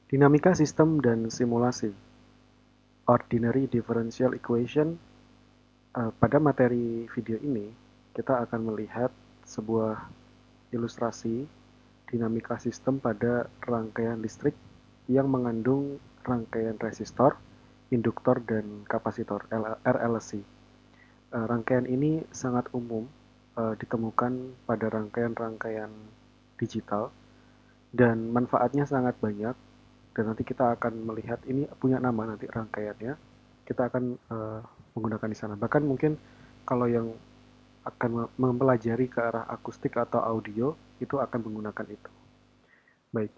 Dinamika sistem dan simulasi. Ordinary differential equation. Pada materi video ini, kita akan melihat sebuah ilustrasi dinamika sistem pada rangkaian listrik yang mengandung rangkaian resistor, induktor, dan kapasitor RLC. Rangkaian ini sangat umum ditemukan pada rangkaian-rangkaian digital dan manfaatnya sangat banyak, dan nanti kita akan melihat ini punya nama nanti rangkaiannya. Kita akan menggunakan di sana. Bahkan mungkin kalau yang akan mempelajari ke arah akustik atau audio itu akan menggunakan itu. Baik,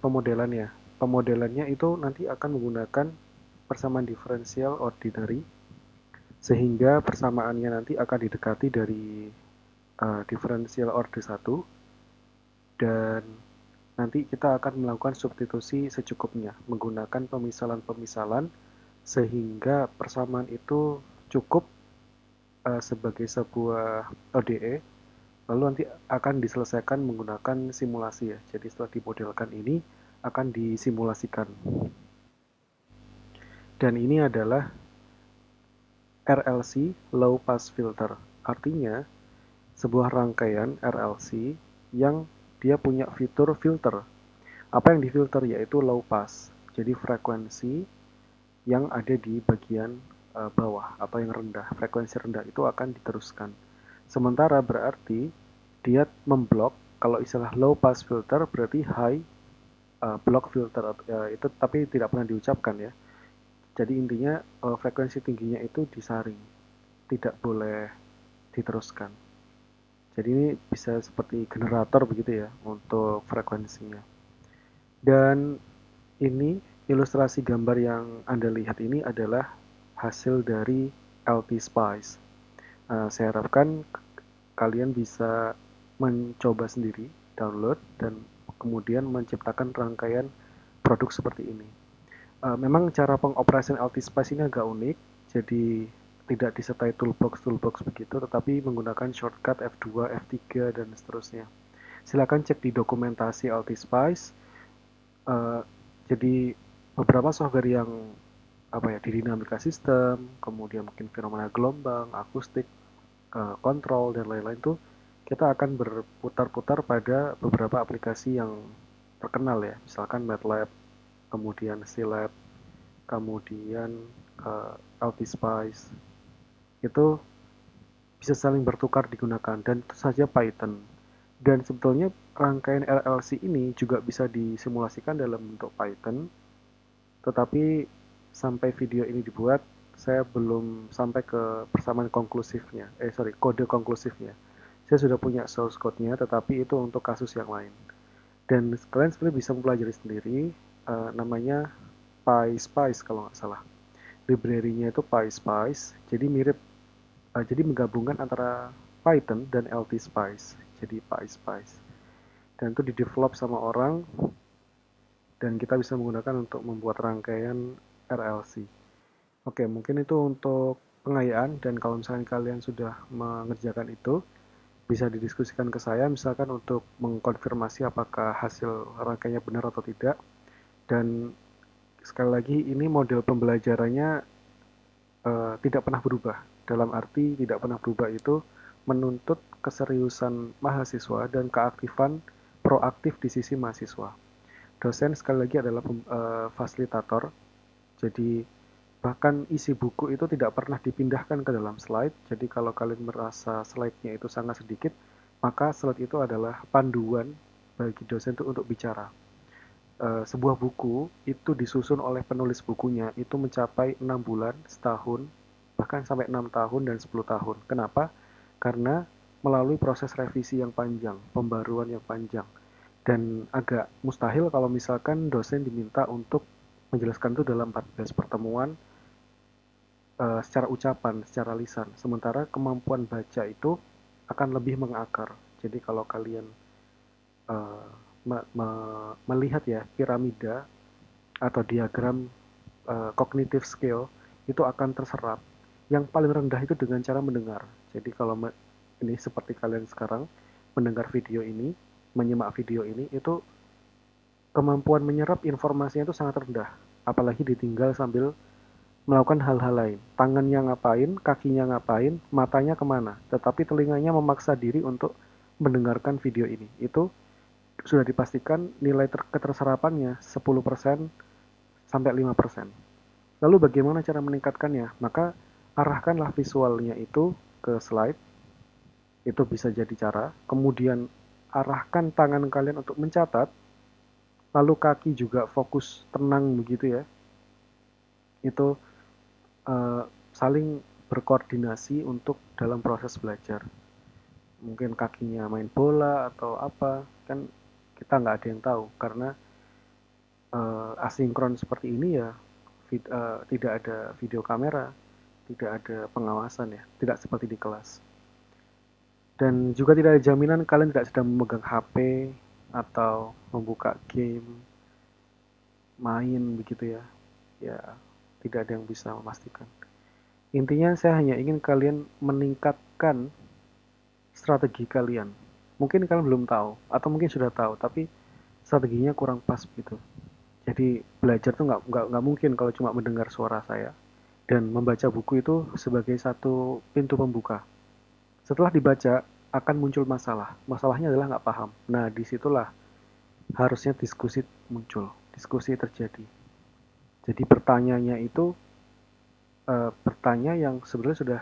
pemodelannya. Pemodelannya itu nanti akan menggunakan persamaan diferensial ordinary, sehingga persamaannya nanti akan didekati dari diferensial order 1, dan nanti kita akan melakukan substitusi secukupnya menggunakan pemisalan-pemisalan sehingga persamaan itu cukup sebagai sebuah ODE, lalu nanti akan diselesaikan menggunakan simulasi ya. Jadi setelah dimodelkan ini akan disimulasikan. Dan ini adalah RLC low pass filter. Artinya sebuah rangkaian RLC yang dia punya fitur filter. Apa yang difilter yaitu low pass. Jadi frekuensi yang ada di bagian bawah atau yang rendah. Frekuensi rendah itu akan diteruskan. Sementara berarti dia memblok, kalau istilah low pass filter berarti high block filter, itu tapi tidak pernah diucapkan ya. Jadi intinya frekuensi tingginya itu disaring, tidak boleh diteruskan. Jadi ini bisa seperti generator begitu ya untuk frekuensinya. Dan ini ilustrasi gambar yang Anda lihat ini adalah hasil dari LT Spice. Saya harapkan kalian bisa mencoba sendiri, download, dan kemudian menciptakan rangkaian produk seperti ini. Memang cara pengoperasian LT Spice ini agak unik, jadi tidak disertai toolbox begitu, tetapi menggunakan shortcut F2, F3, dan seterusnya. Silakan cek di dokumentasi LT Spice. Jadi beberapa software yang di dinamika sistem, kemudian mungkin fenomena gelombang, akustik, kontrol, dan lain-lain tuh kita akan berputar-putar pada beberapa aplikasi yang terkenal ya, misalkan MATLAB, kemudian Scilab, kemudian LTSpice. Itu bisa saling bertukar digunakan, dan tentu saja Python. Dan sebetulnya rangkaian RLC ini juga bisa disimulasikan dalam bentuk Python, tetapi sampai video ini dibuat, saya belum sampai ke persamaan konklusifnya. Kode konklusifnya. Saya sudah punya source code-nya, tetapi itu untuk kasus yang lain. Dan kalian sebenarnya bisa mempelajari sendiri, namanya PySpice kalau nggak salah. Library-nya itu PySpice, jadi mirip, jadi menggabungkan antara Python dan LTSpice, jadi PySpice. Dan itu di-develop sama orang, dan kita bisa menggunakan untuk membuat rangkaian RLC. Oke, mungkin itu untuk pengayaan, dan kalau misalnya kalian sudah mengerjakan itu, bisa didiskusikan ke saya, misalkan untuk mengkonfirmasi apakah hasil rangkaiannya benar atau tidak. Dan sekali lagi, ini model pembelajarannya tidak pernah berubah. Dalam arti tidak pernah berubah itu menuntut keseriusan mahasiswa dan keaktifan proaktif di sisi mahasiswa. Dosen sekali lagi adalah fasilitator, jadi bahkan isi buku itu tidak pernah dipindahkan ke dalam slide. Jadi kalau kalian merasa slide-nya itu sangat sedikit, maka slide itu adalah panduan bagi dosen itu untuk bicara. Sebuah buku itu disusun oleh penulis bukunya itu mencapai 6 bulan, setahun, bahkan sampai 6 tahun dan 10 tahun. Kenapa? Karena melalui proses revisi yang panjang, pembaruan yang panjang. Dan agak mustahil kalau misalkan dosen diminta untuk menjelaskan itu dalam 14 pertemuan secara ucapan, secara lisan. Sementara kemampuan baca itu akan lebih mengakar. Jadi kalau kalian uh, melihat ya piramida atau diagram cognitive skill itu akan terserap. Yang paling rendah itu dengan cara mendengar. Jadi kalau ini seperti kalian sekarang mendengar video ini, menyimak video ini, itu kemampuan menyerap informasinya itu sangat rendah. Apalagi ditinggal sambil melakukan hal-hal lain. Tangannya ngapain, kakinya ngapain, matanya kemana. Tetapi telinganya memaksa diri untuk mendengarkan video ini. Itu sudah dipastikan nilai keterserapannya 10% sampai 5%. Lalu bagaimana cara meningkatkannya? Maka arahkanlah visualnya itu ke slide, itu bisa jadi cara. Kemudian arahkan tangan kalian untuk mencatat, lalu kaki juga fokus tenang begitu ya. Itu saling berkoordinasi untuk dalam proses belajar. Mungkin kakinya main bola atau apa, kan kita nggak ada yang tahu karena asinkron seperti ini ya tidak ada video kamera, tidak ada pengawasan ya, tidak seperti di kelas. Dan juga tidak ada jaminan kalian tidak sedang memegang HP atau membuka game, main begitu ya. Ya, tidak ada yang bisa memastikan. Intinya saya hanya ingin kalian meningkatkan strategi kalian. Mungkin kalian belum tahu, atau mungkin sudah tahu, tapi strateginya kurang pas gitu. Jadi belajar tuh nggak mungkin kalau cuma mendengar suara saya. Dan membaca buku itu sebagai satu pintu pembuka. Setelah dibaca, akan muncul masalah. Masalahnya adalah nggak paham. Nah, disitulah harusnya diskusi muncul, diskusi terjadi. Jadi bertanyanya itu bertanya yang sebenarnya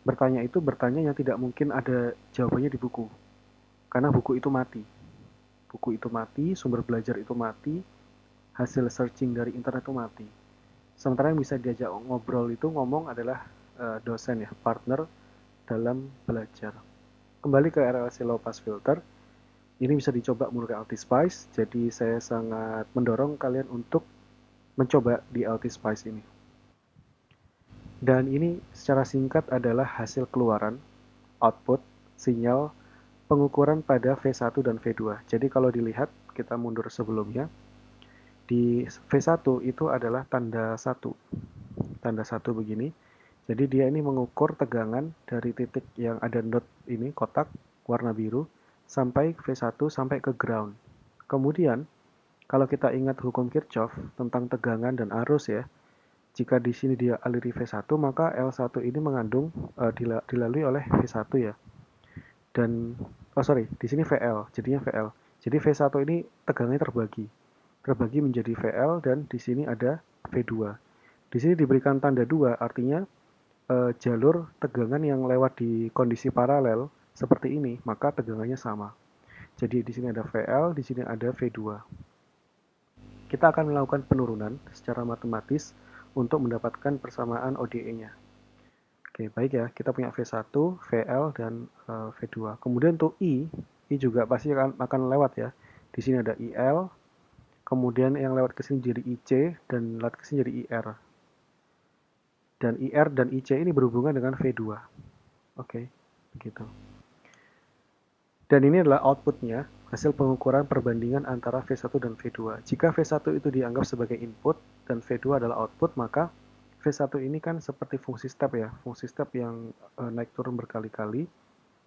bertanya itu bertanya yang tidak mungkin ada jawabannya di buku. Karena buku itu mati. Buku itu mati, sumber belajar itu mati, hasil searching dari internet itu mati. Sementara yang bisa diajak ngobrol itu ngomong adalah dosen ya, partner dalam belajar. Kembali ke RLC Low Pass Filter, ini bisa dicoba melalui Altispice, jadi saya sangat mendorong kalian untuk mencoba di Altispice ini. Dan ini secara singkat adalah hasil keluaran, output, sinyal, pengukuran pada V1 dan V2. Jadi kalau dilihat, kita mundur sebelumnya, di V1 itu adalah tanda 1. Tanda 1 begini. Jadi dia ini mengukur tegangan dari titik yang ada dot ini, kotak, warna biru, sampai V1 sampai ke ground. Kemudian, kalau kita ingat hukum Kirchhoff tentang tegangan dan arus ya, jika di sini dia aliri V1, maka L1 ini mengandung dilalui oleh V1 ya. Dan di sini VL, jadinya VL. Jadi V1 ini tegangannya terbagi menjadi VL dan di sini ada V2. Di sini diberikan tanda 2, artinya jalur tegangan yang lewat di kondisi paralel seperti ini, maka tegangannya sama. Jadi di sini ada VL, di sini ada V2. Kita akan melakukan penurunan secara matematis untuk mendapatkan persamaan ODE-nya. Oke, baik ya. Kita punya V1, VL, dan V2. Kemudian untuk I juga pasti akan lewat ya. Di sini ada IL, kemudian yang lewat ke sini jadi IC, dan lewat ke sini jadi IR. Dan IR dan IC ini berhubungan dengan V2. Oke, begitu. Dan ini adalah outputnya, hasil pengukuran perbandingan antara V1 dan V2. Jika V1 itu dianggap sebagai input dan V2 adalah output, maka V1 ini kan seperti fungsi step ya, fungsi step yang naik turun berkali-kali,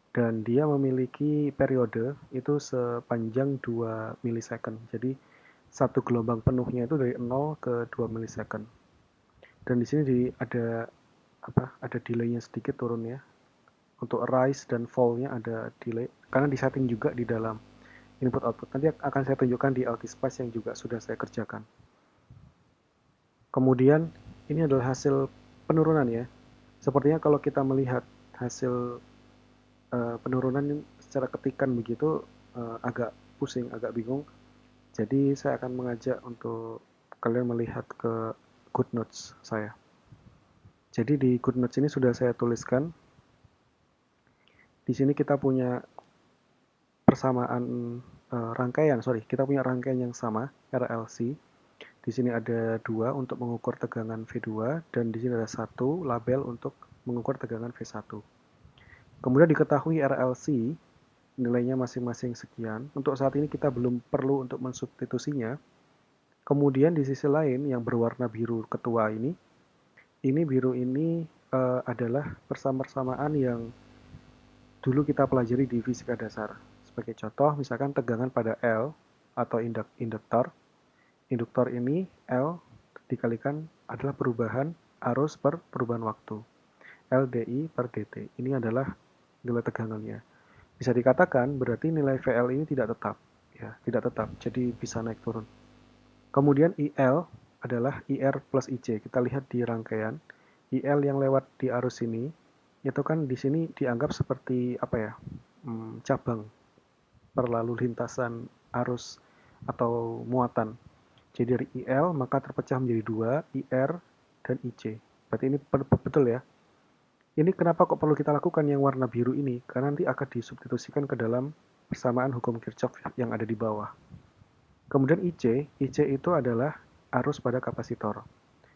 dan dia memiliki periode itu sepanjang 2 milisecond. Jadi satu gelombang penuhnya itu dari 0 ke 2 milisecond. Dan di sini ada delay-nya sedikit turun ya. Untuk rise dan fall-nya ada delay karena disetting juga di dalam input output. Nanti akan saya tunjukkan di Altispice yang juga sudah saya kerjakan. Kemudian ini adalah hasil penurunan ya. Sepertinya kalau kita melihat hasil penurunan secara ketikan begitu agak pusing, agak bingung. Jadi saya akan mengajak untuk kalian melihat ke GoodNotes saya. Jadi di GoodNotes ini sudah saya tuliskan. Di sini kita punya persamaan kita punya rangkaian yang sama, RLC. Di sini ada 2 untuk mengukur tegangan V2, dan di sini ada 1 label untuk mengukur tegangan V1. Kemudian diketahui RLC, nilainya masing-masing sekian. Untuk saat ini kita belum perlu untuk mensubstitusinya. Kemudian di sisi lain, yang berwarna biru ketua ini biru ini adalah persamaan yang dulu kita pelajari di fisika dasar. Sebagai contoh, misalkan tegangan pada L atau induktor. Induktor ini L dikalikan adalah perubahan arus per perubahan waktu. LDI per DT. Ini adalah nilai tegangannya. Bisa dikatakan berarti nilai VL ini tidak tetap. Ya, tidak tetap. Jadi bisa naik turun. Kemudian IL adalah IR plus IC. Kita lihat di rangkaian. IL yang lewat di arus ini, itu kan di sini dianggap seperti apa ya? Cabang perlalu lintasan arus atau muatan. Jadi dari IL maka terpecah menjadi dua, IR dan IC. Berarti ini betul ya. Ini kenapa kok perlu kita lakukan yang warna biru ini? Karena nanti akan disubstitusikan ke dalam persamaan hukum Kirchhoff yang ada di bawah. Kemudian IC itu adalah arus pada kapasitor.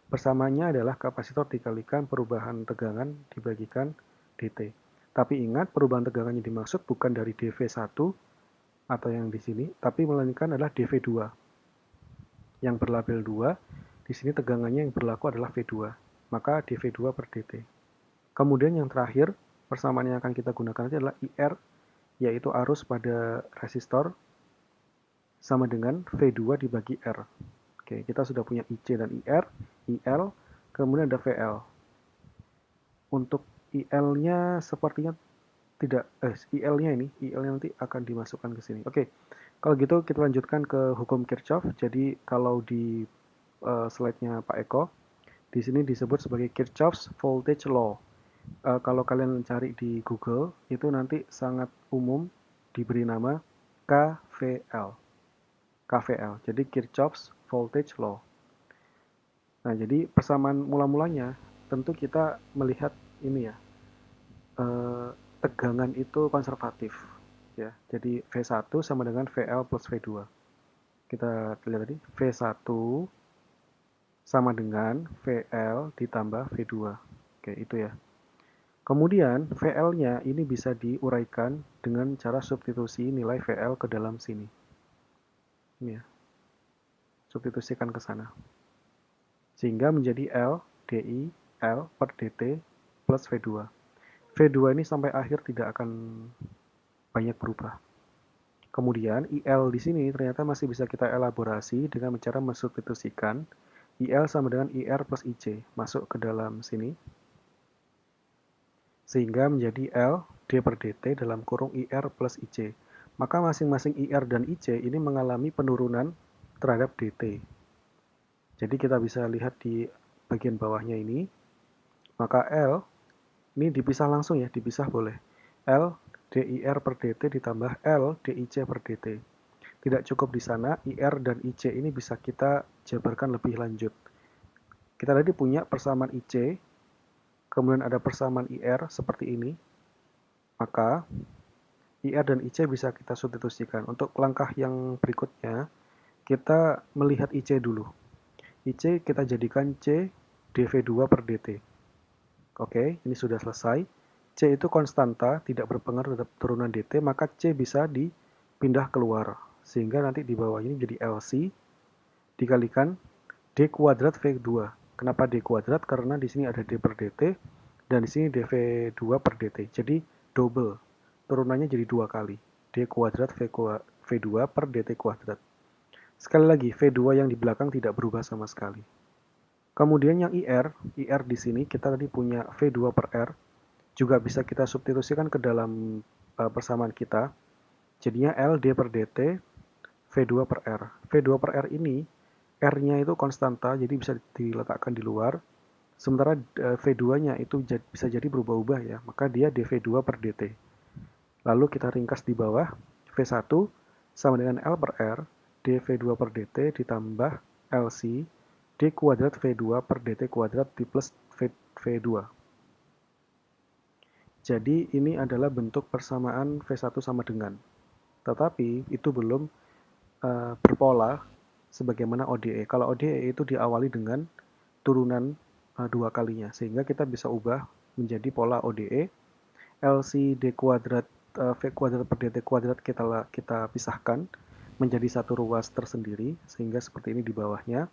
Persamaannya adalah kapasitor dikalikan perubahan tegangan dibagikan dt. Tapi ingat, perubahan tegangan yang dimaksud bukan dari dV1 atau yang di sini, tapi melainkan adalah dV2. Yang berlabel 2, di sini tegangannya yang berlaku adalah V2. Maka dV2 per dt. Kemudian yang terakhir, persamaan yang akan kita gunakan nanti adalah IR, yaitu arus pada resistor, sama dengan V2 dibagi R. Oke, kita sudah punya IC dan IR, IL, kemudian ada VL. Untuk IL-nya sepertinya tidak, IL-nya nanti akan dimasukkan ke sini. Oke, kalau gitu kita lanjutkan ke hukum Kirchhoff. Jadi kalau di slide-nya Pak Eko, di sini disebut sebagai Kirchhoff's Voltage Law. Kalau kalian cari di Google, itu nanti sangat umum diberi nama KVL. KVL, jadi Kirchhoff's Voltage Law. Nah, jadi persamaan mula-mulanya tentu kita melihat ini ya, tegangan itu konservatif. Ya, jadi V1 sama dengan VL plus V2. Kita lihat tadi, V1 sama dengan VL ditambah V2. Oke, itu ya. Kemudian VL-nya ini bisa diuraikan dengan cara substitusi nilai VL ke dalam sini. Ini ya. Substitusikan ke sana. Sehingga menjadi L DI L per DT plus V2. V2 ini sampai akhir tidak akan banyak berubah. Kemudian IL di sini ternyata masih bisa kita elaborasi dengan cara mensubstitusikan IL sama dengan IR plus IC masuk ke dalam sini. Sehingga menjadi L D per DT dalam kurung IR plus IC. Maka masing-masing IR dan IC ini mengalami penurunan terhadap DT. Jadi kita bisa lihat di bagian bawahnya ini. Maka L ini dipisah langsung ya, dipisah boleh. L DIR per DT ditambah L DIC per DT. Tidak cukup di sana, IR dan IC ini bisa kita jabarkan lebih lanjut. Kita tadi punya persamaan IC, kemudian ada persamaan IR seperti ini, maka IR dan IC bisa kita substitusikan. Untuk langkah yang berikutnya, kita melihat IC dulu. IC kita jadikan C dV2 per dt. Oke, ini sudah selesai. C itu konstanta, tidak berpengaruh terhadap turunan dt, maka C bisa dipindah keluar. Sehingga nanti di bawah ini jadi LC dikalikan D kuadrat V2. Kenapa D kuadrat? Karena di sini ada D per dt dan di sini dV2 per dt. Jadi double. Turunannya jadi 2 kali. D kuadrat V2 per dt kuadrat. Sekali lagi, V2 yang di belakang tidak berubah sama sekali. Kemudian yang IR di sini kita tadi punya V2 per R, juga bisa kita substitusikan ke dalam persamaan kita. Jadinya L D per dt V2 per R. V2 per R ini R-nya itu konstanta, jadi bisa diletakkan di luar. Sementara V2-nya itu bisa jadi berubah-ubah ya, maka dia dV2 per dt. Lalu kita ringkas di bawah, V1 sama dengan L per R, dV2 per dt ditambah LC, D kuadrat V2 per dt kuadrat di plus V2. Jadi ini adalah bentuk persamaan V1 sama dengan. Tetapi itu belum berpola sebagaimana ODE. Kalau ODE itu diawali dengan turunan 2 kalinya, sehingga kita bisa ubah menjadi pola ODE. LC D kuadrat V kuadrat per dt kuadrat kita pisahkan menjadi satu ruas tersendiri, sehingga seperti ini di bawahnya.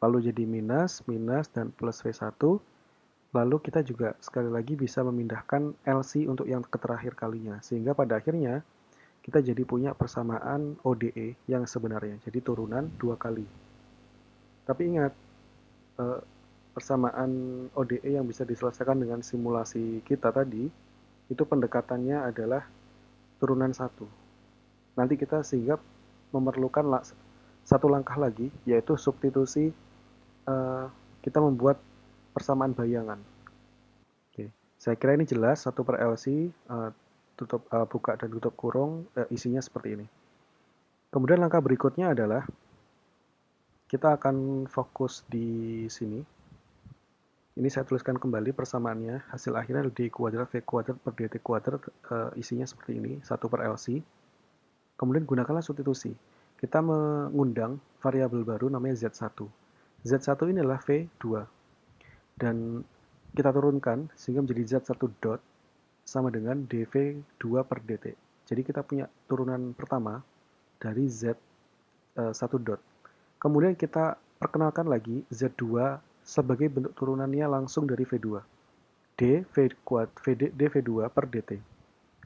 Lalu jadi minus, minus, dan plus V1. Lalu kita juga sekali lagi bisa memindahkan LC untuk yang terakhir kalinya, sehingga pada akhirnya kita jadi punya persamaan ODE yang sebenarnya, jadi turunan 2 kali. Tapi ingat, persamaan ODE yang bisa diselesaikan dengan simulasi kita tadi, itu pendekatannya adalah turunan 1. Nanti kita sehingga memerlukan satu langkah lagi, yaitu substitusi, kita membuat persamaan bayangan. Oke. Saya kira ini jelas, 1 per LC, buka dan tutup kurung, isinya seperti ini. Kemudian langkah berikutnya adalah kita akan fokus di sini. Ini saya tuliskan kembali persamaannya. Hasil akhirnya D kuadrat V kuadrat per DT kuadrat, isinya seperti ini, 1 per LC. Kemudian gunakanlah substitusi. Kita mengundang variabel baru namanya Z1. Z1 ini adalah V2. Dan kita turunkan sehingga menjadi Z1 dot sama dengan dV2 per dt. Jadi kita punya turunan pertama dari Z1 dot. Kemudian kita perkenalkan lagi Z2 sebagai bentuk turunannya langsung dari V2. dV2 per dt.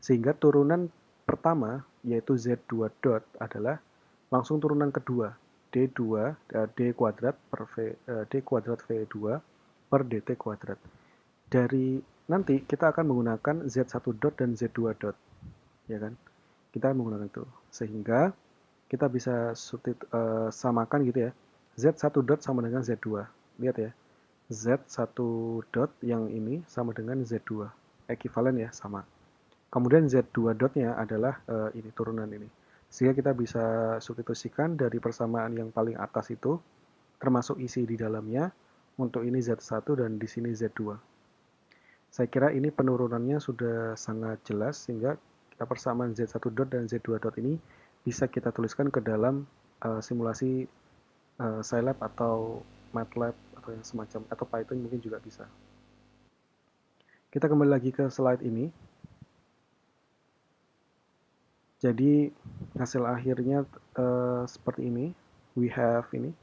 Sehingga turunan pertama yaitu Z2 dot adalah langsung turunan kedua D2 D kuadrat per D kuadrat V2 per dt kuadrat. Dari nanti kita akan menggunakan Z1 dot dan Z2 dot, ya kan? Kita menggunakan itu sehingga kita bisa samakan gitu ya. Z1 dot sama dengan Z2. Lihat ya. Z1 dot yang ini sama dengan Z2. Ekuivalen ya, sama. Kemudian Z2 dotnya adalah ini turunan ini. Sehingga kita bisa substitusikan dari persamaan yang paling atas itu termasuk isi di dalamnya. Untuk ini Z1 dan di sini Z2. Saya kira ini penurunannya sudah sangat jelas sehingga kita persamaan Z1 dot dan Z2 dot ini bisa kita tuliskan ke dalam simulasi Scilab atau MATLAB atau yang semacam, atau Python mungkin juga bisa. Kita kembali lagi ke slide ini. Jadi hasil akhirnya seperti ini. We have ini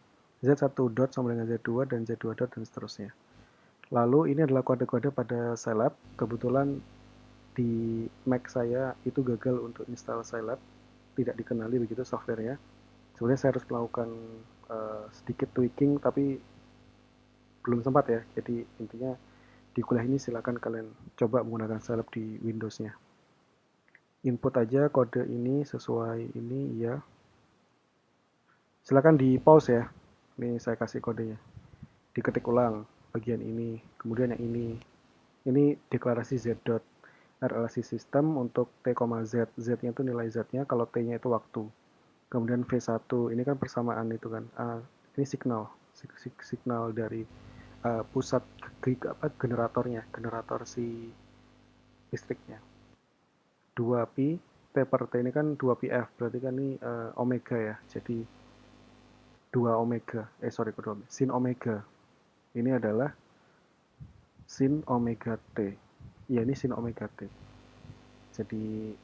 Z1 dot sama dengan Z2 dan Z2 dot dan seterusnya. Lalu ini adalah kode-kode pada Scilab. Kebetulan di Mac saya itu gagal untuk install Scilab, tidak dikenali begitu softwarenya. Sebenarnya saya harus melakukan sedikit tweaking, tapi belum sempat ya. Jadi intinya di kuliah ini silakan kalian coba menggunakan Scilab di Windows-nya. Input aja kode ini sesuai ini ya. Silakan di pause ya. Ini saya kasih kodenya. Diketik ulang bagian ini, kemudian yang ini. Ini deklarasi Z dot RLC system untuk T, Z. Z-nya itu nilai Z-nya, kalau T-nya itu waktu. Kemudian V1, ini kan persamaan itu kan. Ini signal dari pusat generatornya, generator si listriknya. 2pi, T per T ini kan 2pf, berarti kan ini omega ya. Jadi 2 omega, sin omega. Ini adalah sin omega T. Ya, ini sin omega T. Jadi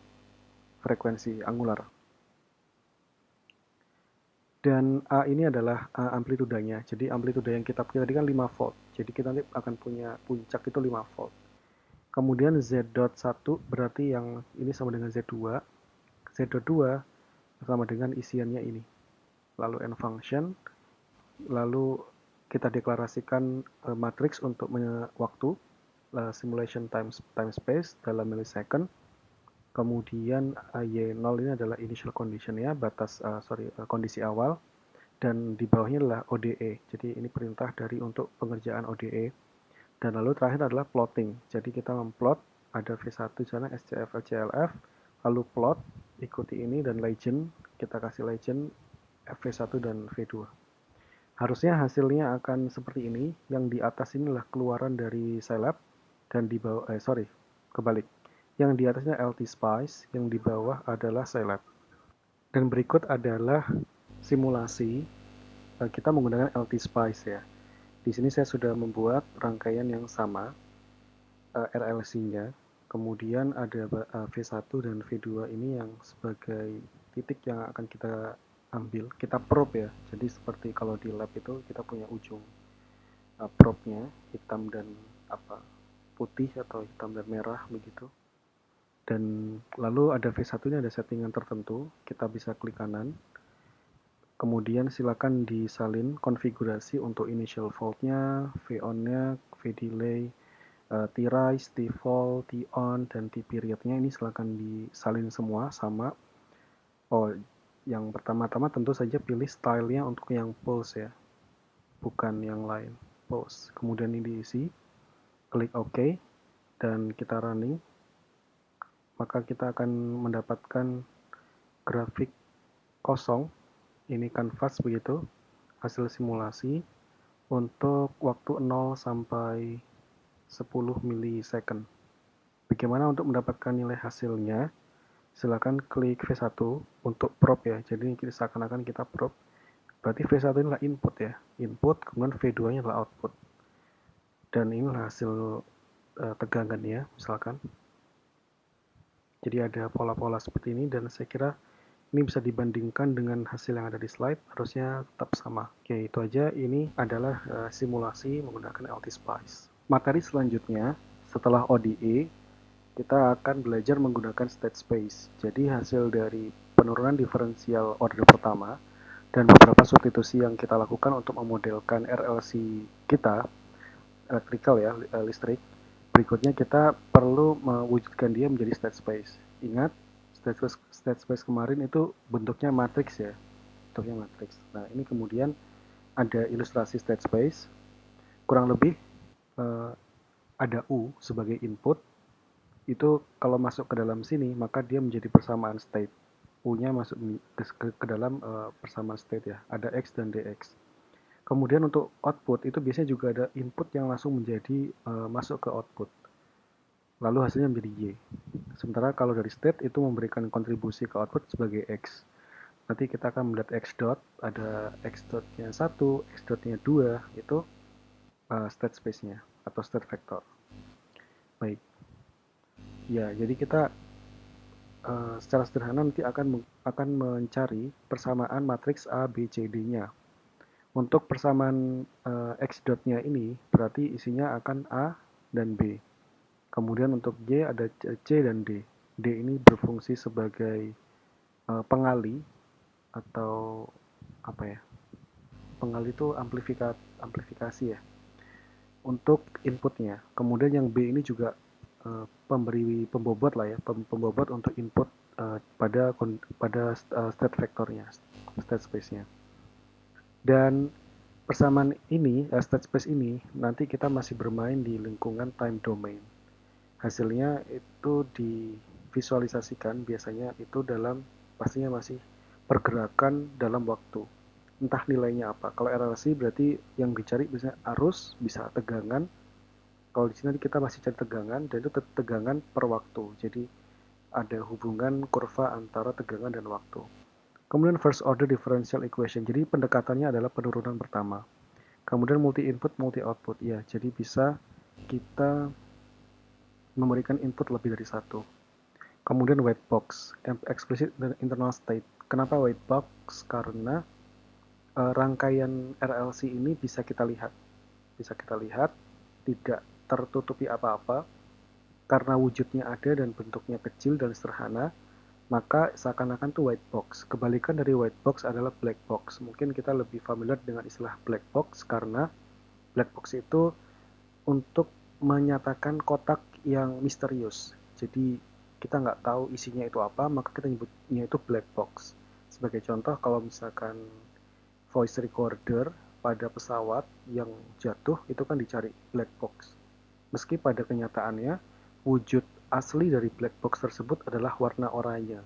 frekuensi angular. Dan A ini adalah amplitudanya. Jadi amplituda yang kita punya tadi kan 5 volt. Jadi kita nanti akan punya puncak itu 5 volt. Kemudian Z.1 berarti yang ini sama dengan Z2. Z.2 sama dengan isiannya ini. Lalu N function. Lalu kita deklarasikan matriks untuk waktu. Simulation time space dalam millisecond. Kemudian Y0 ini adalah initial condition ya, kondisi awal, dan di bawahnya adalah ODE. Jadi ini perintah dari untuk pengerjaan ODE. Dan lalu terakhir adalah plotting. Jadi kita memplot, ada V1 di sana, SCF, LCLF, lalu plot, ikuti ini dan legend, kita kasih legend V1 dan V2. Harusnya hasilnya akan seperti ini. Yang di atas ini adalah keluaran dari Scilab, dan di bawah, kebalik. Yang di atasnya LT-SPICE, yang di bawah adalah Scilab. Dan berikut adalah simulasi kita menggunakan LT-SPICE ya. Di sini saya sudah membuat rangkaian yang sama, RLC-nya. Kemudian ada V1 dan V2 ini yang sebagai titik yang akan kita ambil. Kita probe ya. Jadi seperti kalau di lab itu kita punya ujung probe-nya, hitam dan putih atau hitam dan merah begitu. Dan lalu ada V1 ini ada settingan tertentu, kita bisa klik kanan. Kemudian silakan disalin konfigurasi untuk initial voltnya, V-on-nya, V-delay, T-rise, T-fall, T-on, dan T-periodnya ini silakan disalin semua sama. Oh, yang pertama-tama tentu saja pilih stylenya untuk yang pulse ya, bukan yang lain. Pulse. Kemudian ini diisi, klik OK, dan kita running. Maka kita akan mendapatkan grafik kosong. Ini kanvas begitu, hasil simulasi untuk waktu 0 sampai 10 milisecond. Bagaimana untuk mendapatkan nilai hasilnya? Silakan klik V1 untuk probe ya. Jadi seakan-akan kita probe. Berarti V1 ini adalah input ya. Input, kemudian V2-nya adalah output. Dan inilah hasil tegangannya, misalkan. Jadi ada pola-pola seperti ini, dan saya kira ini bisa dibandingkan dengan hasil yang ada di slide, harusnya tetap sama. Oke, itu aja. Ini adalah simulasi menggunakan LT-Spice. Materi selanjutnya, setelah ODE, kita akan belajar menggunakan state space. Jadi hasil dari penurunan diferensial order pertama dan beberapa substitusi yang kita lakukan untuk memodelkan RLC kita, electrical ya, listrik. Berikutnya kita perlu mewujudkan dia menjadi state space. Ingat, state space kemarin itu bentuknya matriks ya, bentuknya matriks. Nah, ini kemudian ada ilustrasi state space. Kurang lebih ada U sebagai input. Itu kalau masuk ke dalam sini, maka dia menjadi persamaan state. U-nya masuk ke dalam persamaan state ya. Ada X dan DX. Kemudian untuk output, itu biasanya juga ada input yang langsung menjadi masuk ke output. Lalu hasilnya menjadi Y. Sementara kalau dari state itu memberikan kontribusi ke output sebagai X. Nanti kita akan melihat X dot, ada X dotnya 1, X dotnya 2, itu state space-nya atau state vector. Baik. Ya, jadi kita secara sederhana nanti akan mencari persamaan matriks A, B, C, D-nya. Untuk persamaan X dot-nya ini berarti isinya akan A dan B. Kemudian untuk Y ada C dan D. D ini berfungsi sebagai pengali atau apa ya? Pengali itu amplifikasi ya. Untuk inputnya. Kemudian yang B ini juga pemberi pembobot lah ya, pembobot untuk input pada state vektornya, state space-nya. Dan persamaan ini, state space ini, nanti kita masih bermain di lingkungan time domain. Hasilnya itu divisualisasikan biasanya itu dalam, pastinya masih pergerakan dalam waktu. Entah nilainya apa. Kalau RLC berarti yang dicari bisa arus, bisa tegangan. Kalau di sini kita masih cari tegangan, dan itu tegangan per waktu. Jadi ada hubungan kurva antara tegangan dan waktu. Kemudian first order differential equation. Jadi pendekatannya adalah penurunan pertama. Kemudian multi input, multi output. Ya, jadi bisa kita memberikan input lebih dari satu. Kemudian white box, explicit dan internal state. Kenapa white box? Karena rangkaian RLC ini bisa kita lihat. Bisa kita lihat, tidak tertutupi apa-apa, karena wujudnya ada dan bentuknya kecil dan sederhana, maka seakan-akan tuh white box. Kebalikan dari white box adalah black box. Mungkin kita lebih familiar dengan istilah black box, karena black box itu untuk menyatakan kotak yang misterius. Jadi kita nggak tahu isinya itu apa, maka kita nyebutnya itu black box. Sebagai contoh, kalau misalkan voice recorder pada pesawat yang jatuh, itu kan dicari black box. Meski pada kenyataannya, wujud asli dari black box tersebut adalah warna oranye.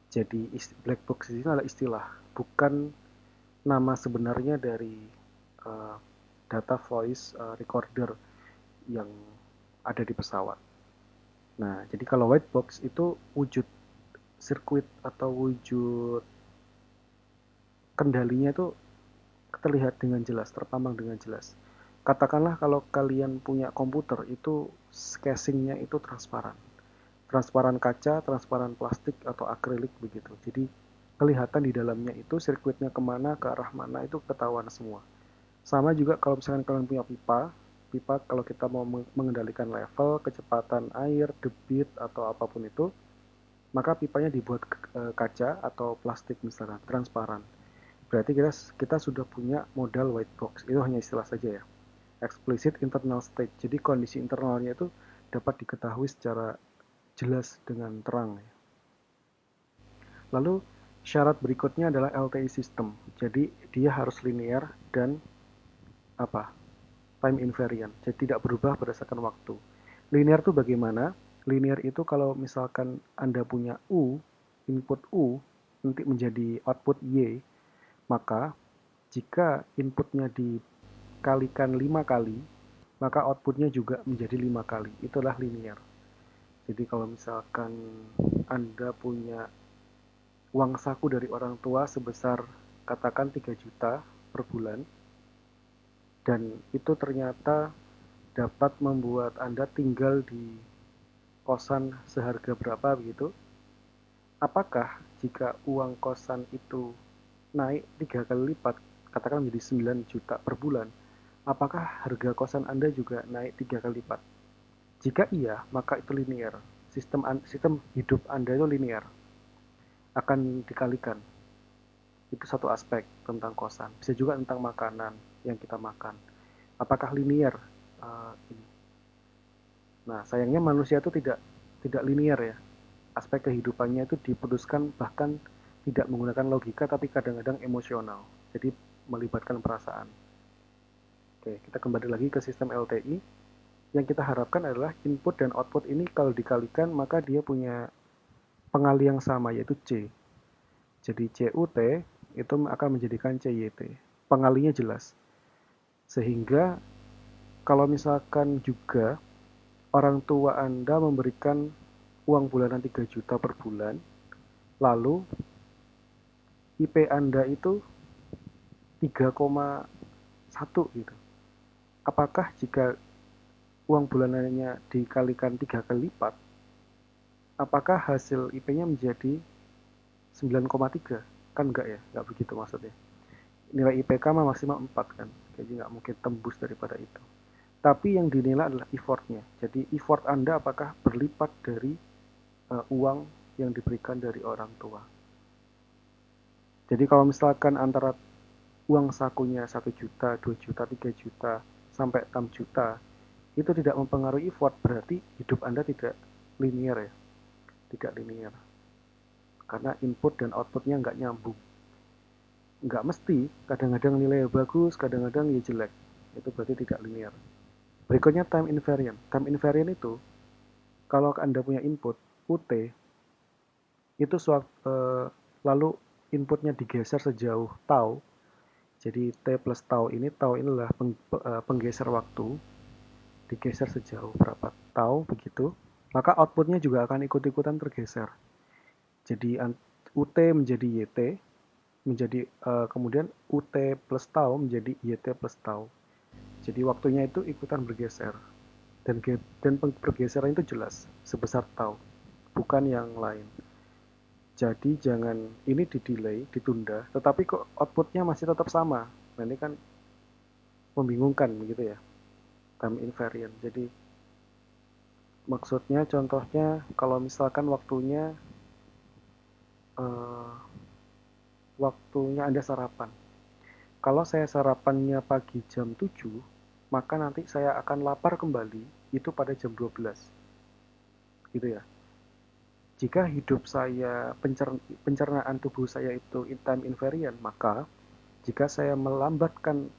Jadi black box ini adalah istilah, bukan nama sebenarnya dari data voice recorder yang ada di pesawat. Nah, jadi kalau white box itu wujud sirkuit atau wujud kendalinya itu terlihat dengan jelas, terpampang dengan jelas. Katakanlah kalau kalian punya komputer, itu casingnya itu transparan. Transparan kaca, transparan plastik, atau akrilik begitu. Jadi kelihatan di dalamnya itu sirkuitnya kemana, ke arah mana, itu ketahuan semua. Sama juga kalau misalkan kalian punya pipa pipa kalau kita mau mengendalikan level, kecepatan air, debit, atau apapun itu, maka pipanya dibuat kaca atau plastik misalnya, transparan. Berarti kita sudah punya modal white box. Itu hanya istilah saja ya. Explicit internal state. Jadi kondisi internalnya itu dapat diketahui secara jelas dengan terang. Lalu syarat berikutnya adalah LTI system. Jadi dia harus linear dan time invariant. Jadi tidak berubah berdasarkan waktu. Linear itu bagaimana? Linear itu kalau misalkan Anda punya input U nanti menjadi output Y, maka jika inputnya dikalikan 5 kali, maka outputnya juga menjadi 5 kali. Itulah linear. Jadi kalau misalkan Anda punya uang saku dari orang tua sebesar katakan 3 juta per bulan, dan itu ternyata dapat membuat Anda tinggal di kosan seharga berapa begitu, apakah jika uang kosan itu naik 3 kali lipat, katakan menjadi 9 juta per bulan, apakah harga kosan Anda juga naik 3 kali lipat? Jika iya, maka itu linear. Sistem hidup Anda itu linear, akan dikalikan. Itu satu aspek tentang kosan. Bisa juga tentang makanan yang kita makan. Apakah linear? Ini. Nah, sayangnya manusia itu tidak linear ya. Aspek kehidupannya itu diputuskan bahkan tidak menggunakan logika tapi kadang-kadang emosional. Jadi melibatkan perasaan. Oke, kita kembali lagi ke sistem LTI. Yang kita harapkan adalah input dan output ini kalau dikalikan maka dia punya pengali yang sama yaitu C. Jadi CUT itu akan menjadikan CYT. Pengalinya jelas. Sehingga kalau misalkan juga orang tua Anda memberikan uang bulanan 3 juta per bulan, lalu IP Anda itu 3,1 gitu. Apakah jika uang bulanannya dikalikan 3 kali lipat, apakah hasil IP-nya menjadi 9,3? Kan enggak ya, enggak begitu maksudnya. Nilai IPK maksimal 4 kan, jadi nggak mungkin tembus daripada itu. Tapi yang dinilai adalah effortnya. Jadi effort Anda apakah berlipat dari uang yang diberikan dari orang tua. Jadi kalau misalkan antara uang sakunya 1 juta, 2 juta, 3 juta, sampai 6 juta, itu tidak mempengaruhi effort, berarti hidup Anda tidak linear ya. Tidak linear. Karena input dan outputnya nggak nyambung. Nggak mesti, kadang-kadang nilai bagus, kadang-kadang ya jelek. Itu berarti tidak linear. Berikutnya time invariant. Time invariant itu, kalau Anda punya input, UT, itu lalu inputnya digeser sejauh tau, jadi T plus tau ini adalah penggeser waktu, digeser sejauh berapa tau begitu, maka outputnya juga akan ikut-ikutan tergeser. Jadi UT menjadi YT, kemudian UT plus tau menjadi YT plus tau. Jadi waktunya itu ikutan bergeser. Dan pergeseran itu jelas, sebesar tau, bukan yang lain. Jadi jangan ini di-delay, ditunda, tetapi kok outputnya masih tetap sama. Nah ini kan membingungkan gitu ya, time invariant. Jadi maksudnya contohnya kalau misalkan waktunya Anda sarapan. Kalau saya sarapannya pagi jam 7, maka nanti saya akan lapar kembali itu pada jam 12. Gitu ya. Jika hidup saya, pencernaan tubuh saya itu time invariant, maka jika saya melambatkan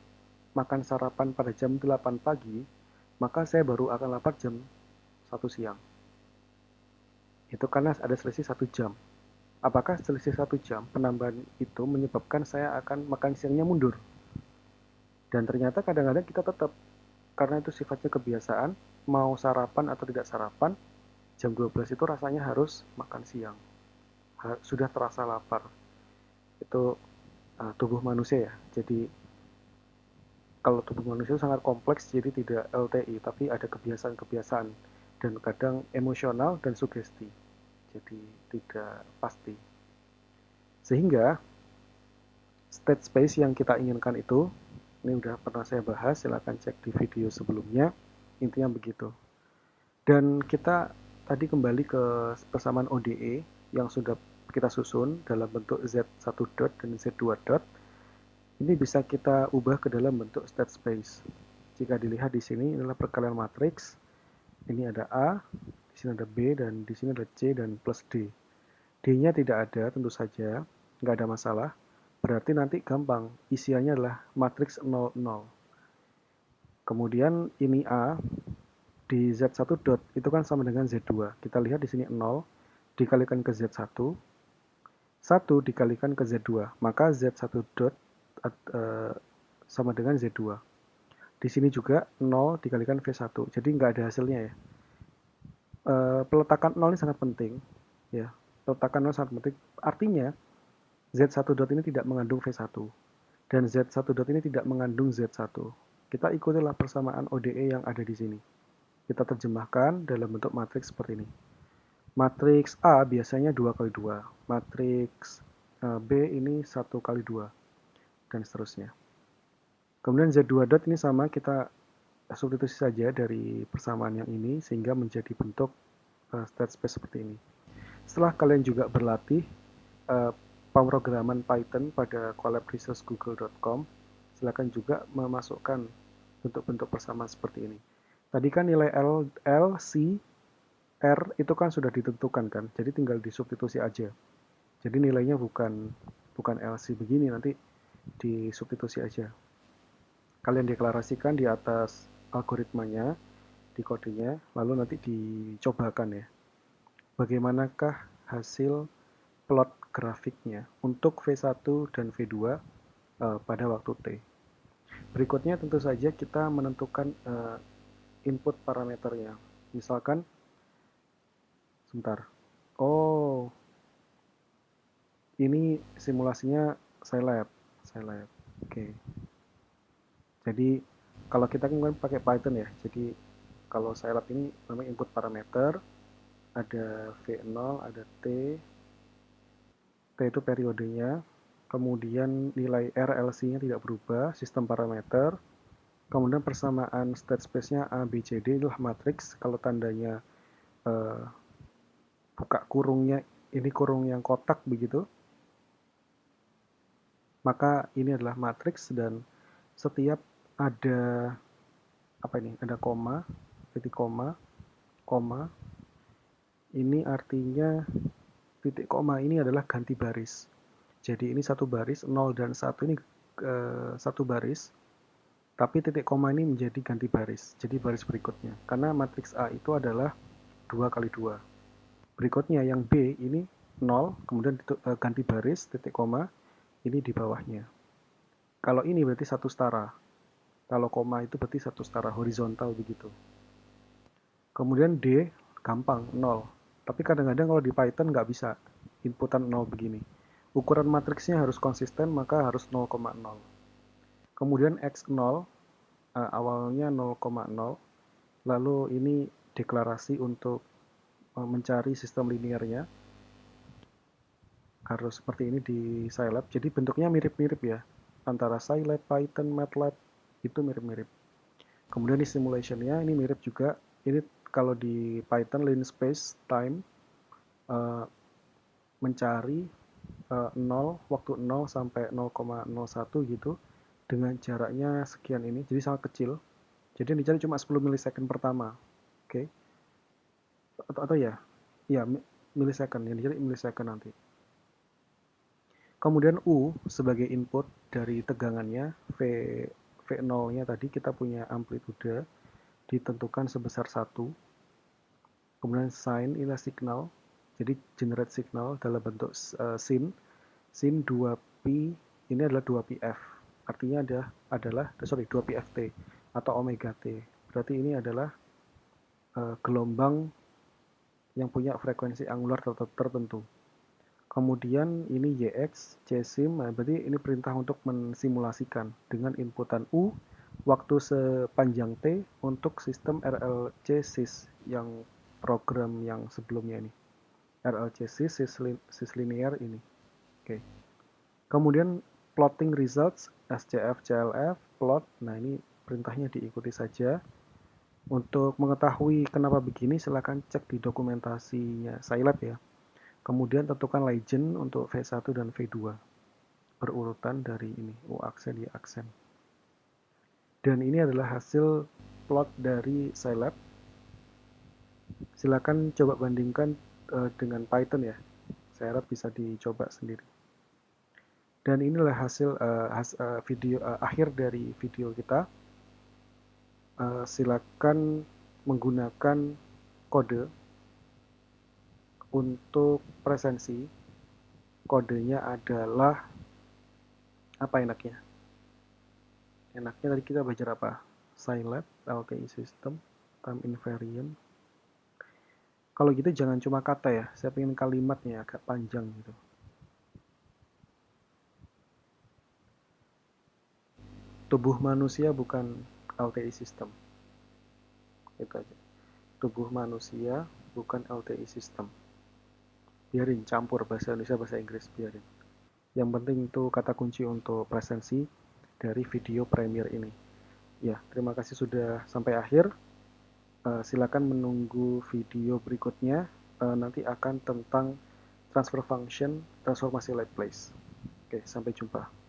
makan sarapan pada jam 8 pagi, maka saya baru akan lapar jam 1 siang. Itu karena ada selisih 1 jam. Apakah selisih 1 jam penambahan itu menyebabkan saya akan makan siangnya mundur? Dan ternyata kadang-kadang kita tetap, karena itu sifatnya kebiasaan, mau sarapan atau tidak sarapan, jam 12 itu rasanya harus makan siang. Sudah terasa lapar. Itu tubuh manusia ya. Jadi kalau tubuh manusia sangat kompleks, jadi tidak LTI, tapi ada kebiasaan-kebiasaan dan kadang emosional dan sugesti. Jadi tidak pasti. Sehingga state space yang kita inginkan itu Ini udah pernah saya bahas, silahkan cek di video sebelumnya. Intinya begitu. Dan kita tadi kembali ke persamaan ODE yang sudah kita susun dalam bentuk Z1 dot dan Z2 dot. Ini bisa kita ubah ke dalam bentuk state space. Jika dilihat di sini adalah perkalian matriks. Ini ada A, di sini ada B, dan di sini ada C dan plus D. D-nya tidak ada, tentu saja, nggak ada masalah. Berarti nanti gampang, isiannya adalah matriks 0, 0. Kemudian ini A, di Z1 dot itu kan sama dengan Z2. Kita lihat di sini 0 dikalikan ke Z1, 1 dikalikan ke Z2, maka Z1 dot sama dengan Z2. Di sini juga 0 dikalikan V1, jadi nggak ada hasilnya ya. Peletakan 0 ini sangat penting. Ya, peletakan 0 sangat penting. Artinya, Z1 dot ini tidak mengandung V1, dan Z1 dot ini tidak mengandung Z1. Kita ikutilah persamaan ODE yang ada di sini. Kita terjemahkan dalam bentuk matriks seperti ini. Matriks A biasanya 2 kali 2, matriks B ini 1 kali 2, dan seterusnya. Kemudian Z2 dot ini sama, kita substitusi saja dari persamaan yang ini sehingga menjadi bentuk state space seperti ini. Setelah kalian juga berlatih pemrograman Python pada collabresourcegoogle.com, silakan juga memasukkan bentuk-bentuk persamaan seperti ini. Tadi kan nilai L, C, R itu kan sudah ditentukan kan, jadi tinggal disubstitusi aja. Jadi nilainya bukan LC begini, nanti disubstitusi aja. Kalian deklarasikan di atas algoritmanya, di kodenya, lalu nanti dicobakan ya. Bagaimanakah hasil plot grafiknya untuk V1 dan V2 pada waktu T. Berikutnya tentu saja kita menentukan input parameternya. Misalkan, sebentar. Oh, ini simulasinya Scilab. Oke. Jadi kalau kita kan pakai Python ya. Jadi kalau Scilab ini namanya input parameter, ada V0, ada T. T itu periodenya. Kemudian nilai RLC-nya tidak berubah, sistem parameter. Kemudian persamaan state space-nya A, B, C, D adalah matriks. Kalau tandanya buka kurungnya, ini kurung yang kotak begitu, maka ini adalah matriks, dan setiap ada ada koma, titik koma, ini artinya titik koma ini adalah ganti baris. Jadi ini satu baris, 0 dan 1 ini satu baris, tapi titik koma ini menjadi ganti baris, jadi baris berikutnya. Karena matriks A itu adalah 2 kali 2. Berikutnya yang B ini 0, kemudian ganti baris, titik koma, ini di bawahnya. Kalau ini berarti satu setara. Kalau koma itu berarti satu setara, horizontal begitu. Kemudian D, gampang, 0. Tapi kadang-kadang kalau di Python nggak bisa, inputan 0 begini. Ukuran matriksnya harus konsisten, maka harus 0,0. Kemudian X0, awalnya 0,0. Lalu ini deklarasi untuk mencari sistem linearnya. Harus seperti ini di Scilab. Jadi bentuknya mirip-mirip ya. Antara Scilab, Python, MATLAB, itu mirip-mirip. Kemudian di simulationnya ini mirip juga. Ini kalau di Python linspace time mencari 0, waktu 0 sampai 0,01 gitu dengan jaraknya sekian ini, jadi sangat kecil. Jadi yang dicari cuma 10 milisecond pertama. Oke. Atau ya milisecond, yang dicari milisecond nanti. Kemudian U sebagai input dari tegangannya, V0-nya tadi kita punya amplitude ditentukan sebesar 1. Kemudian sign inilah signal, jadi generate signal dalam bentuk sin 2pi, ini adalah 2pf, artinya adalah 2pft atau omega t. Berarti ini adalah gelombang yang punya frekuensi angular tertentu. Kemudian ini YX, CSIM, berarti ini perintah untuk mensimulasikan dengan inputan U, waktu sepanjang T untuk sistem RLC sys yang program yang sebelumnya ini. RLC sys linear ini. Oke. Kemudian plotting results SCF, CLF, plot. Nah, ini perintahnya diikuti saja. Untuk mengetahui kenapa begini, silakan cek di dokumentasinya Scilab ya. Kemudian tentukan legend untuk V1 dan V2 berurutan dari ini U-aksen, Y-aksen. Dan ini adalah hasil plot dari Scilab. Silakan coba bandingkan dengan Python ya. Saya harap bisa dicoba sendiri. Dan inilah hasil video akhir dari video kita. Silakan menggunakan kode untuk presensi. Kodenya adalah apa enaknya? Enaknya tadi kita belajar apa? Scilab, LTI system, time invariant. Kalau gitu jangan cuma kata ya, saya pengen kalimatnya agak panjang gitu. Tubuh manusia bukan LTI system. Itu aja. Tubuh manusia bukan LTI system. Biarin campur bahasa Indonesia bahasa Inggris, biarin. Yang penting itu kata kunci untuk presensi dari video Premiere ini. Ya, terima kasih sudah sampai akhir. Silakan menunggu video berikutnya. Nanti akan tentang transfer function transformasi light place. Oke, sampai jumpa.